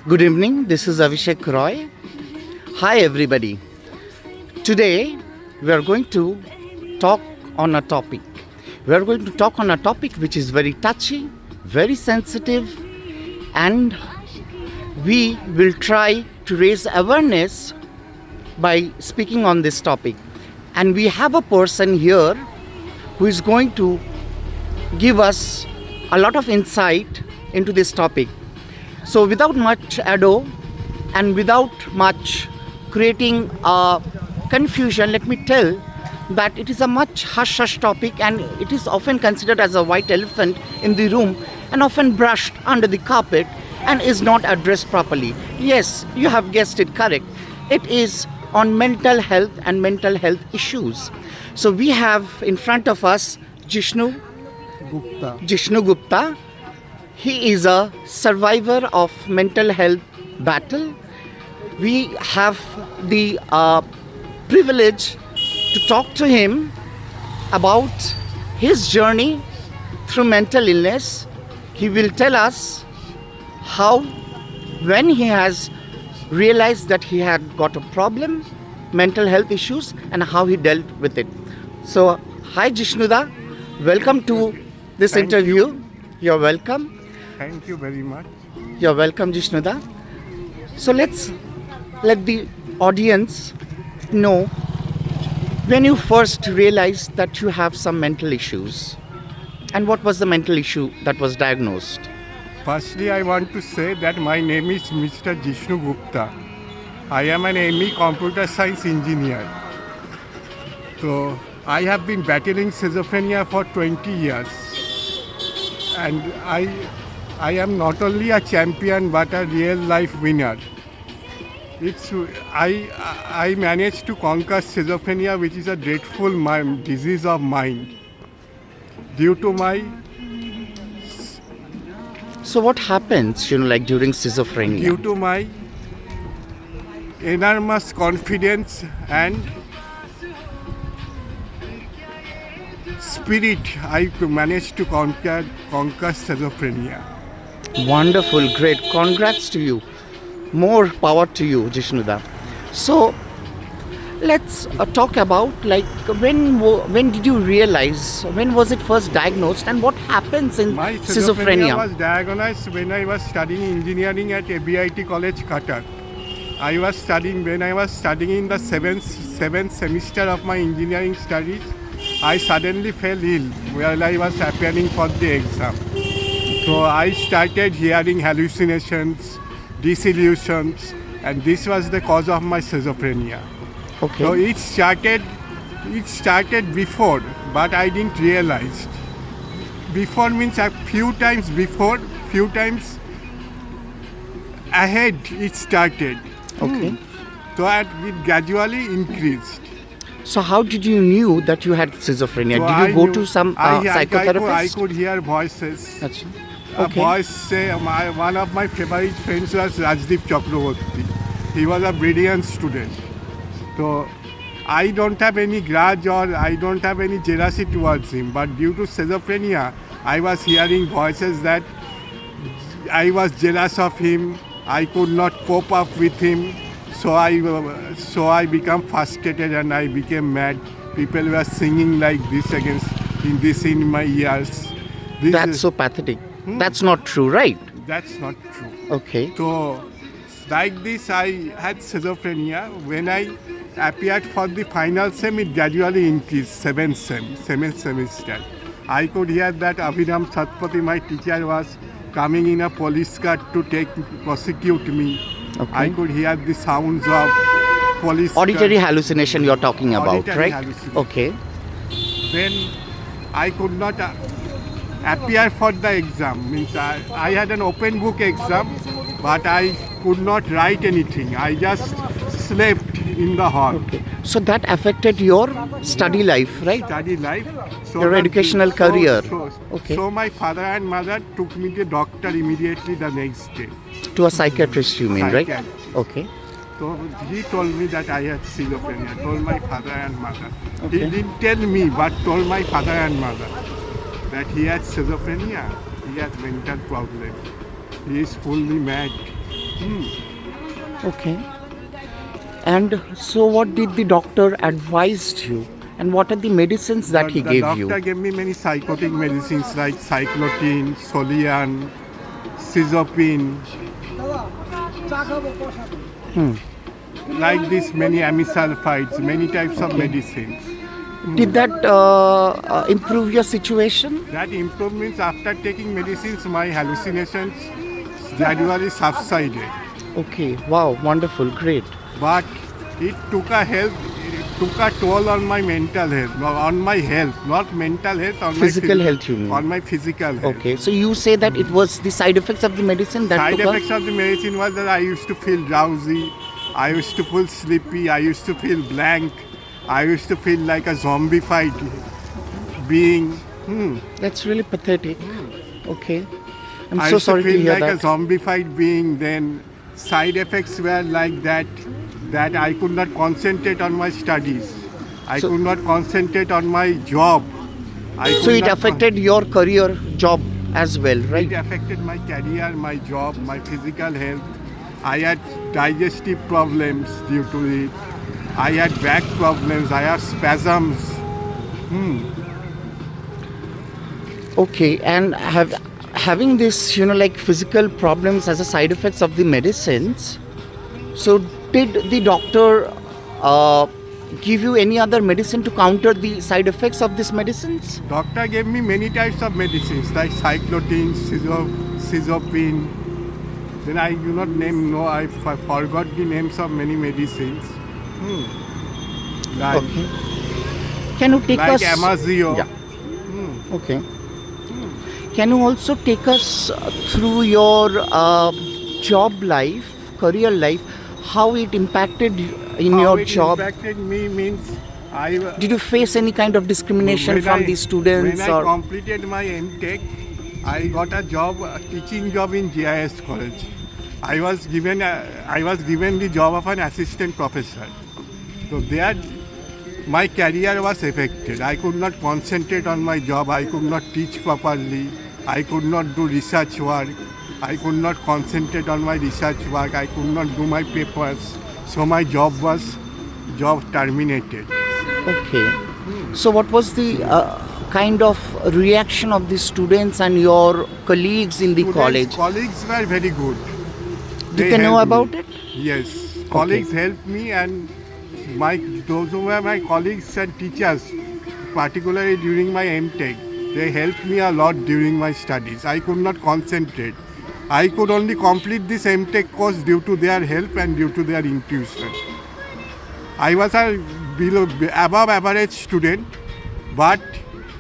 Good evening, this is Abhishek Roy. Hi everybody. Today we are going to talk on a topic. We are going to talk on a topic which is very touchy, very sensitive, and we will try to raise awareness by speaking on this topic. And we have a person here who is going to give us a lot of insight into this topic. So without much ado and without much creating a confusion, let me tell that it is a much hush-hush topic and it is often considered as a white elephant in the room and often brushed under the carpet and is not addressed properly. Yes, you have guessed it correct. It is on mental health and mental health issues. So we have in front of us Jishnu Gupta. He is a survivor of mental health battle. We have the privilege to talk to him about his journey through mental illness. He will tell us how, when he has realized that he had got a problem, mental health issues, and how he dealt with it. So, hi Jishnuda, welcome to this interview. You're welcome. Thank you very much. You're welcome, Jishnuda. So let's let the audience know when you first realized that you have some mental issues and what was the mental issue that was diagnosed. Firstly, I want to say that my name is Mr. Jishnu Gupta. I am an ME computer science engineer. So I have been battling schizophrenia for 20 years. And I am not only a champion but a real life winner. I managed to conquer schizophrenia, which is a dreadful disease of mind, due to my So what happens, like during schizophrenia? due to my enormous confidence and spirit. I managed to conquer schizophrenia. Wonderful, great. Congrats to you. More power to you, Jishnuda. So let's talk about when did you realize, when was it first diagnosed and what happens in My schizophrenia? was diagnosed when I was studying engineering at ABIT College, Qatar. When I was studying in the seventh semester of my engineering studies, I suddenly fell ill while I was appearing for the exam. So I started hearing hallucinations, disillusions, and this was the cause of my schizophrenia. Okay. So it started before, but I didn't realize. Before means a few times before, few times ahead it started. Okay. So it gradually increased. So how did you knew that you had schizophrenia? So Did you go to some psychotherapist? I could hear voices. Achha. A Okay. voice say, one of my favorite friends was Rajdeep Chakraborty. He was a brilliant student. So I don't have any grudge or I don't have any jealousy towards him. But due to schizophrenia, I was hearing voices that I was jealous of him. I could not cope up with him. So I became frustrated and I became mad. People were singing like this in my ears. That's so pathetic. That's not true, right? That's not true. Okay. So, like this, I had schizophrenia. When I appeared for the final sem, it gradually increased, seventh semester. I could hear that Abhinam Satpathy, my teacher, was coming in a police car to prosecute me. Okay. I could hear the sounds of police Auditory car. hallucination you're talking about, Auditory right? hallucination. Okay. Then I could not appear for the exam. Means I had an open book exam, but I could not write anything. I just slept in the hall. Okay. So that affected your study life, right? Study life. So Your educational career. Okay. So my father and mother took me to doctor immediately the next day. To a psychiatrist, you mean, right? Psychiatrist. Okay. So he told me that I had schizophrenia. Told my father and mother. Okay. He didn't tell me, but told my father and mother that he has schizophrenia. He has mental problem. He is fully mad. Okay. And so what did the doctor advised you? And what are the medicines that he The gave doctor you? gave me many psychotic medicines like cyclotine, Solian, schizophrenic, like this many amisulfides, many types of Okay. medicines. Did that improve your situation? That improvements after taking medicines, my hallucinations gradually subsided. Okay. Wow. Wonderful. Great. But it took a toll on my mental health, on my health, not mental health, on Physical my health, you mean? on my physical health. Okay. So you say that it was the side effects of the medicine that Side took a- effects of the medicine was that I used to feel drowsy, I used to feel sleepy, I used to feel blank, I used to feel like a zombified being. That's really pathetic. Okay. I'm I so used sorry to to feel hear like that. a zombified being. Then side effects were like that I could not concentrate on my studies. I So- could not concentrate on my job. So could it not affected your career, job as well, It right? affected my career, my job, my physical health. I had digestive problems due to it. I had back problems. I had spasms. Okay, and having this, like physical problems as a side effects of the medicines. So did the doctor give you any other medicine to counter the side effects of these medicines? Doctor gave me many types of medicines like cyclotine, schizophrenic. Then I do not name. No, I forgot the names of many medicines. Like, Okay. Can you take like us? Amazio. Yeah. Okay. Can you also take us through your job life, career life, how it impacted in How your it job? impacted me means I. Did you face any kind of discrimination When from I- the students When I or? completed my MTech, I got a job, a teaching job in GIS college. I was given the job of an assistant professor. So there, my career was affected. I could not concentrate on my job. I could not teach properly. I could not do research work. I could not concentrate on my research work. I could not do my papers. So my job terminated. Okay. So what was the kind of reaction of the students and your colleagues in the college? Colleagues were very good. Did they know helped me. about it? Yes, colleagues helped me, and those who were my colleagues and teachers, particularly during my MTech, they helped me a lot during my studies. I could not concentrate. I could only complete this MTech course due to their help and due to their intuition. I was above average student, but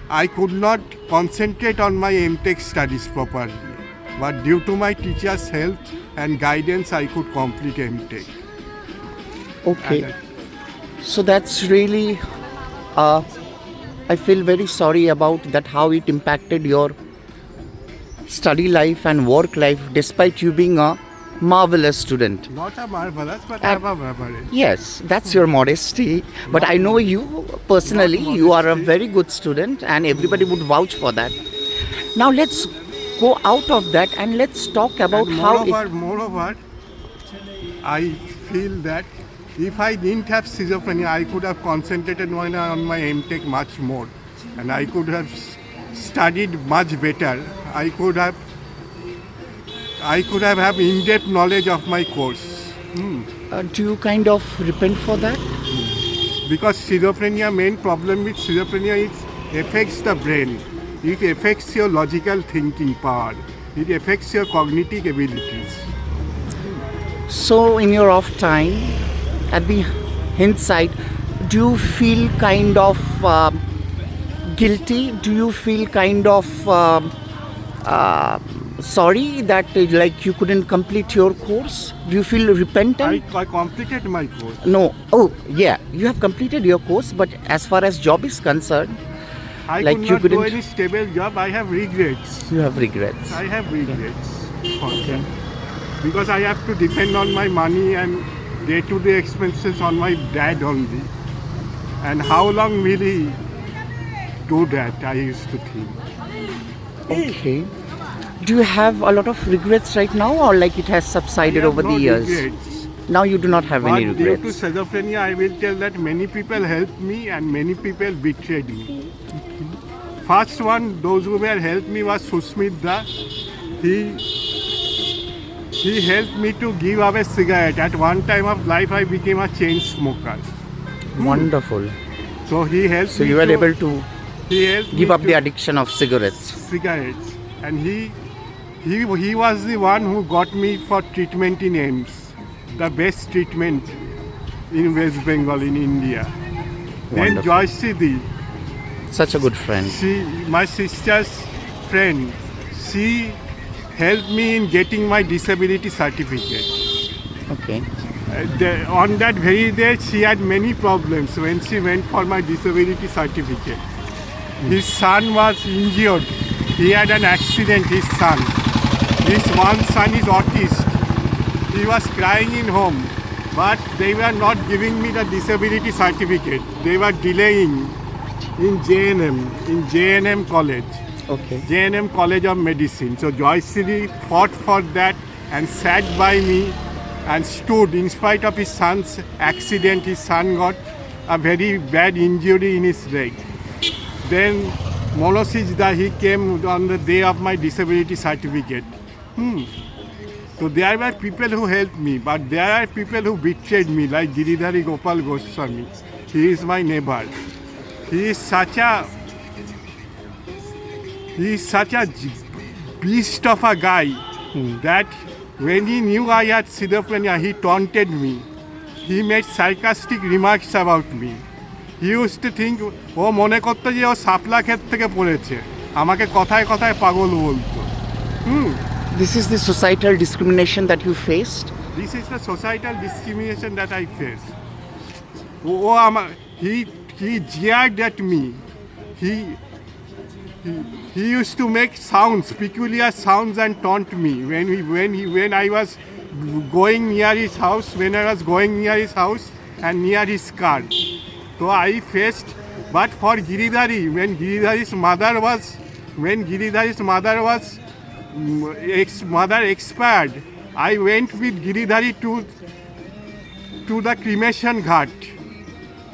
I could not concentrate on my MTech studies properly. But due to my teacher's help and guidance, I could complete MTech. Okay. And So that's really, I feel very sorry about that, how it impacted your study life and work life despite you being a marvelous student. not a marvelous, but And- above average. Yes, that's your modesty. But I know you personally, Not you are a modesty. very good student and everybody would vouch for that. Now let's go out of that and let's talk about And how moreover, I feel that if I didn't have schizophrenia, I could have concentrated on my MTech much more, and I could have studied much better. I could have in-depth knowledge of my course. do you kind of repent for that? Because schizophrenia, main problem with schizophrenia is affects the brain. It affects your logical thinking power. It affects your cognitive abilities. So in your off time, at the hindsight, do you feel kind of guilty? Do you feel kind of sorry that like you couldn't complete your course? Do you feel repentant? I completed my course. No. Oh, yeah. You have completed your course, but as far as job is concerned, I Like could you not do couldn't- any stable job. I have regrets. you have regrets. I have regrets. for Okay. that. Because I have to depend on my money and day-to-day expenses on my dad only. And how long will he do that? I used to think. Okay. Do you have a lot of regrets right now, or like it has subsided I have over no the years? regrets. Now you do not have But any due to regrets. schizophrenia, I will tell that many people helped me and many people betrayed me. First one, those who were helped me was Susmita. He helped me to give up a cigarette. At one time of life, I became a chain smoker. Wonderful. So he helped So me you were to, able to he helped give me up to the addiction of cigarettes. cigarettes, and he was the one who got me for treatment in AIMS, the best treatment in West Bengal in India. Then Wonderful. Joyce, Such a good friend. my sister's friend, she helped me in getting my disability certificate. Okay. On that very day, she had many problems when she went for my disability certificate. His son was injured. He had an accident, his son. His one son is autist. He was crying in home, but they were not giving me the disability certificate. They were delaying in JNM College. Okay. JNM College of Medicine. So Joyce fought for that and sat by me and stood in spite of his son's accident. His son got a very bad injury in his leg. Then Monosijda, he came on the day of my disability certificate. So there were people who helped me, but there are people who betrayed me, like Giridhari Gopal Goswami. He is my neighbor. He is such a beast of a guy that when he knew I had schizophrenia, he taunted me. He made sarcastic remarks about me. He used to think, ও মনে করতো যে ও সাপলা ক্ষেত থেকে পড়েছে, আমাকে কথায় কথায় পাগল বলতো। This is the societal discrimination that you faced? This is the societal discrimination that I face. He jeered at me. He used to make sounds, peculiar sounds, and taunt me when I was going near his house, and near his car. So I faced, but for Giridhari, when Giridhari's mother expired, I went with Giridhari to the cremation ghat.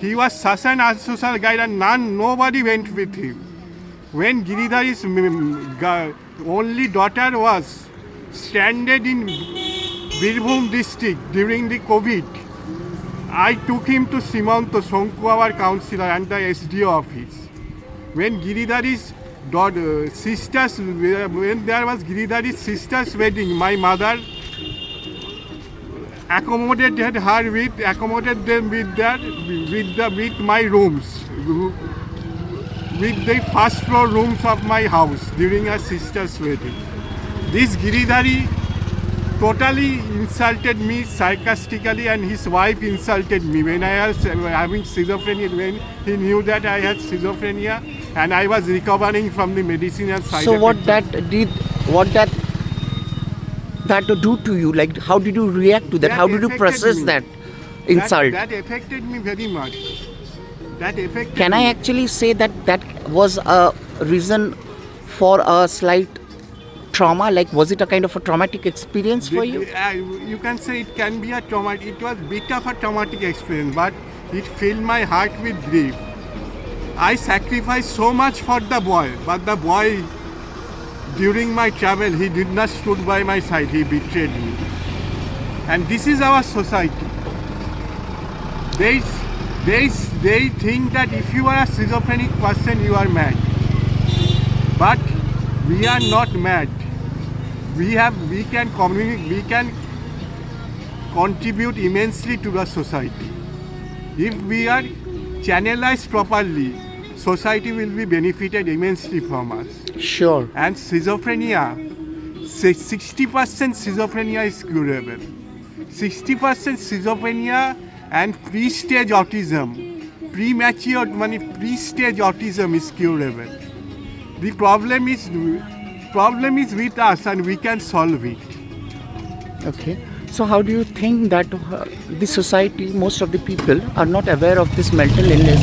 He was such an asocial guy and nobody went with him. When Giridhari's only daughter was stranded in Birbhum district during the COVID, I took him to Simanto Sonku, our councillor, and the SDO office. When Giridhari's when there was Giridhari's sister's wedding, my mother accommodated them with my rooms, with the first floor rooms of my house during her sister's wedding. This Giridhari totally insulted me sarcastically, and his wife insulted me when I was having schizophrenia, when he knew that I had schizophrenia and I was recovering from the medicinal side So effects. what that do to you? Like, how did you react to that? How did you affected process me. that insult? That affected me very much. Can I actually say that that was a reason for a slight trauma? Like, was it a kind of a traumatic experience for you? You can say it can be a traumatic. It was a bit of a traumatic experience, but it filled my heart with grief. I sacrificed so much for the boy, but the boy, during my travel, he did not stood by my side. He betrayed me. And this is our society. They think that if you are a schizophrenic person, you are mad. But we are not mad. We can contribute immensely to the society. If we are channelized properly, society will be benefited immensely from us. Sure. And schizophrenia, 60% schizophrenia is curable. 60% schizophrenia and pre-stage autism, pre-stage autism is curable. The problem is with us, and we can solve it. Okay. So how do you think that the society, most of the people are not aware of this mental illness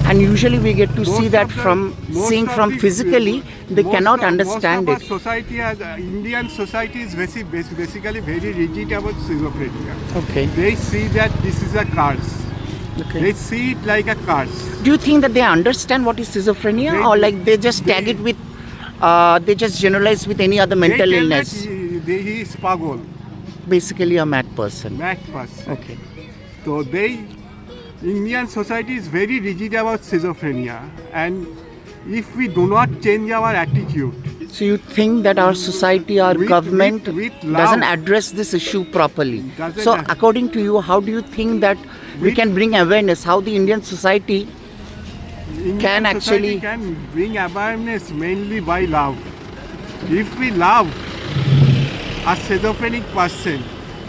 And usually we get to see Most that of the- from most seeing of from the- physically, they cannot understand most it. of our society has, Indian society is basically very rigid about schizophrenia. Okay. They see that this is a curse. Okay. They see it like a curse. Do you think that they understand what is schizophrenia, They- or like they just tag they- it with, they just generalize with any other mental they tell illness? That he is pagol, Basically a mad person. mad person. Okay. So Indian society is very rigid about schizophrenia, and if we do not change our attitude, So you think that our society, our With- government with doesn't love. address this issue properly? Doesn't So ad- according to you, how do you think that we With- can bring awareness? How the Indian society Indian Can society actually- can bring awareness mainly by love. If we love a schizophrenic person,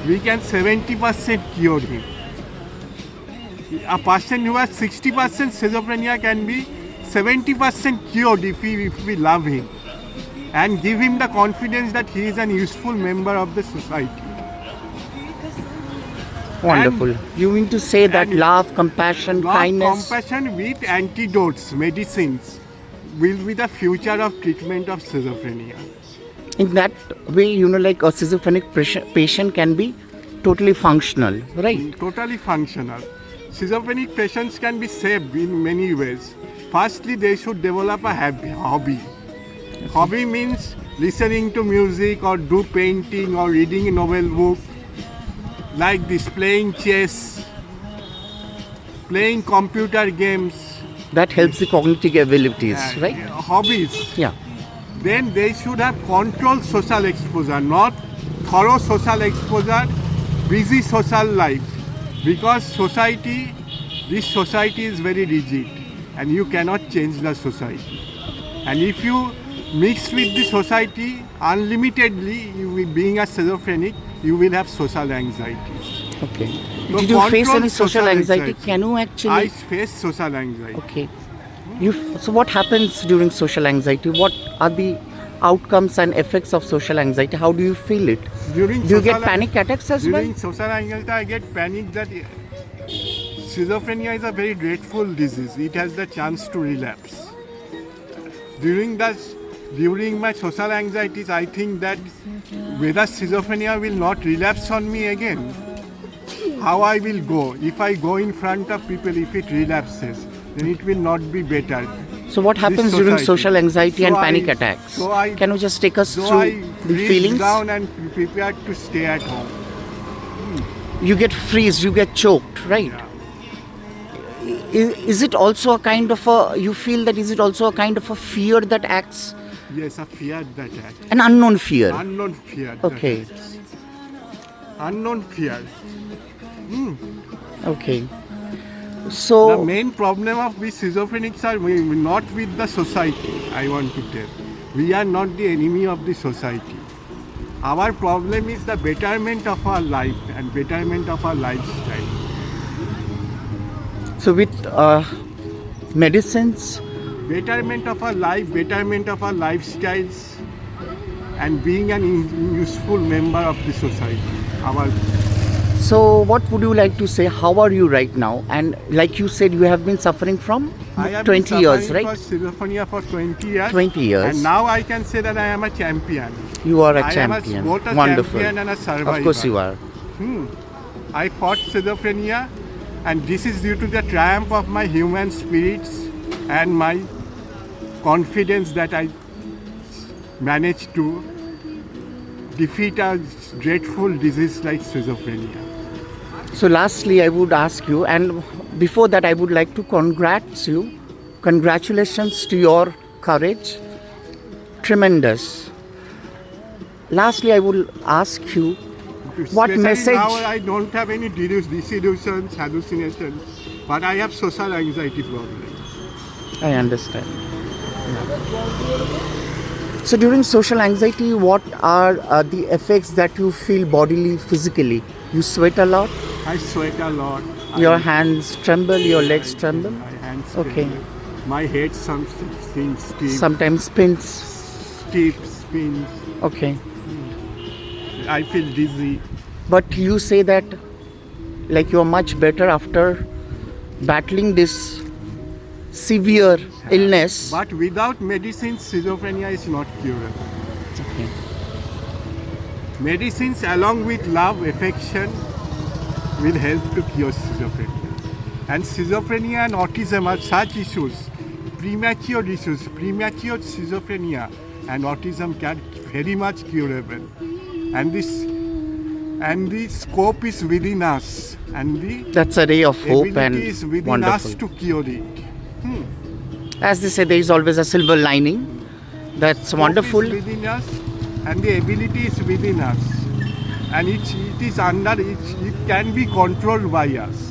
we can 70% cure him. A person who has 60% schizophrenia can be 70% cured if we love him and give him the confidence that he is an useful member of the society. wonderful? You mean to say that and love, compassion, Not kindness? compassion with antidotes, medicines will be the future of treatment of schizophrenia. In that way, like a schizophrenic patient can be totally functional, right? Totally functional. Schizophrenic patients can be saved in many ways. Firstly, they should develop a hobby. Hobby means listening to music or do painting or reading a novel book, like this, playing chess, playing computer games. That helps the cognitive abilities, and right? Hobbies. Yeah. Then they should have controlled social exposure, not thorough social exposure, busy social life. Because this society is very rigid and you cannot change the society. And if you mix with the society unlimitedly, being a schizophrenic, you will have social anxieties. Okay. So Did you face control any social social anxiety? anxiety. Can you I actually? face social anxiety. Okay. So what happens during social anxiety? What are the outcomes and effects of social anxiety? How do you feel it? During Do you get social- panic attacks as well? During social anxiety, I get panic that schizophrenia is a very dreadful disease. It has the chance to relapse. During my social anxieties, I think that whether schizophrenia will not relapse on me again, how I will go. If I go in front of people, if it relapses, then it will not be better. So what happens during society. social anxiety So and I- panic attacks? so I- Can you just take us So through I the freeze feelings? down and prepare to stay at home. You get freezed, you get choked, right? Is it also a kind of a, you feel that is it also a kind of a fear that acts? Yes, a fear that acts. An unknown fear. Unknown fear. that Okay. acts. Unknown fear. Okay. The So, main problem of we schizophrenics are not with the society, I want to tell. We are not the enemy of the society. Our problem is the betterment of our life and betterment of our lifestyle. so with medicines, Betterment of our life, betterment of our lifestyles, and being an useful member of the society. so what would you like to say? How are you right now? And like you said, you have been suffering from I have 20 been years, suffering right? for schizophrenia for 20 years. 20 years. And now I can say that I am a champion. You are a I champion. am both a Wonderful. champion and a survivor. Of course you are. I fought schizophrenia, and this is due to the triumph of my human spirits and my confidence that I managed to defeat a dreadful disease like schizophrenia. So lastly, I would ask you, and before that, I would like to congratulate you. Congratulations to your courage. Tremendous. Lastly, I will ask you, what Especially message? Now I don't have any delusions, hallucinations, but I have social anxiety problems. I understand. So during social anxiety, what are the effects that you feel bodily, physically? You sweat a lot? I sweat a lot. Your hands tremble, your legs tremble? My hands Okay. tremble. My head seems stiff. Sometimes spins. Stiff spins. Okay. I feel dizzy. But you say that like you're much better after battling this severe illness. But without medicine, schizophrenia is not curable. Okay. Medicines along with love, affection will help to cure schizophrenia. And schizophrenia and autism are such issues, premature schizophrenia and autism can very much curable. And the scope is within us, and the That's a ray of hope and ability is within wonderful. us to cure it. As they say, there is always a silver lining. That's Hope wonderful. is within us, and the ability is within us, and it can be controlled by us.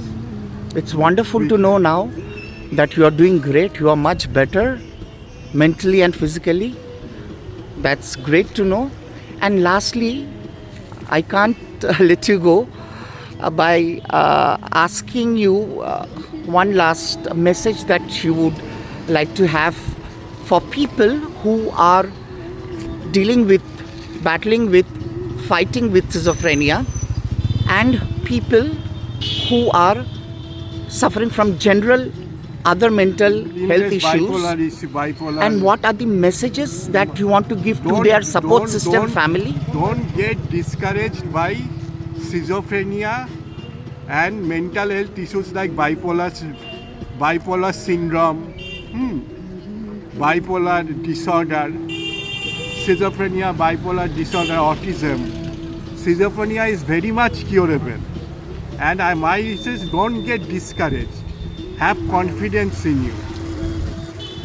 It's wonderful to know now that you are doing great. You are much better mentally and physically. That's great to know. And lastly, I can't let you go by asking you one last message that you would like to have for people who are dealing with, battling with, fighting with schizophrenia, and people who are suffering from general other mental health issues. Bipolar. And what are the messages that you want to give to their support system, family? Don't get discouraged by schizophrenia and mental health issues like bipolar syndrome, bipolar disorder, schizophrenia, bipolar disorder, autism. Schizophrenia is very much curable. And my message, don't get discouraged. Have confidence in you.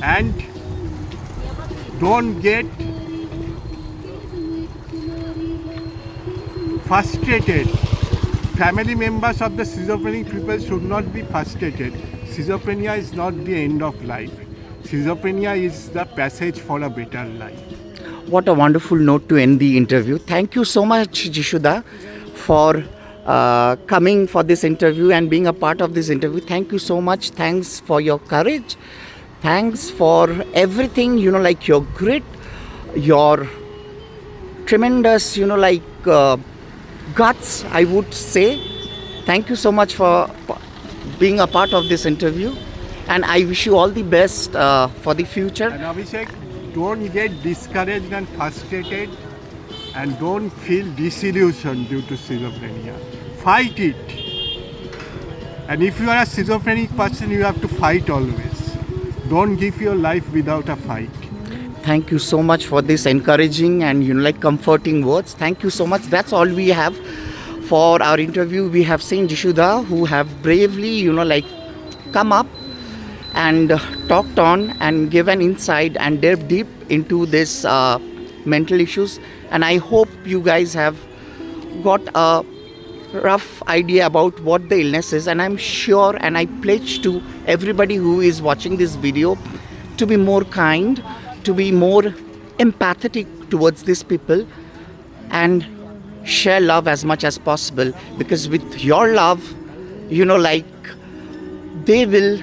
And don't get frustrated. Family members of the schizophrenic people should not be frustrated. Schizophrenia is not the end of life. Schizophrenia is the passage for a better life. What a wonderful note to end the interview. Thank you so much, Jishuda, for coming for this interview and being a part of this interview. Thank you so much. Thanks for your courage. Thanks for everything, like your grit, your tremendous, guts, I would say. Thank you so much for being a part of this interview. And I wish you all the best for the future. And Abhishek, don't get discouraged and frustrated, and don't feel disillusioned due to schizophrenia. Fight it. And if you are a schizophrenic person, you have to fight always. Don't give your life without a fight. Thank you so much for this encouraging and comforting words. Thank you so much. That's all we have for our interview. We have seen Jishuda, who have bravely come up and talked on and given insight and delved deep into this mental issues. And I hope you guys have got a rough idea about what the illness is. And I'm sure, and I pledge to everybody who is watching this video to be more kind, to be more empathetic towards these people, and share love as much as possible. Because with your love, they will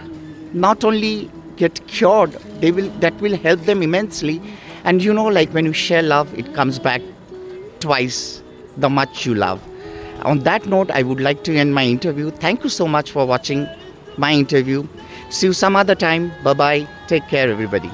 not only get cured, that will help them immensely. And when you share love, it comes back twice the much you love. On that note, I would like to end my interview. Thank you so much for watching my interview. See you some other time. Bye-bye. Take care, everybody.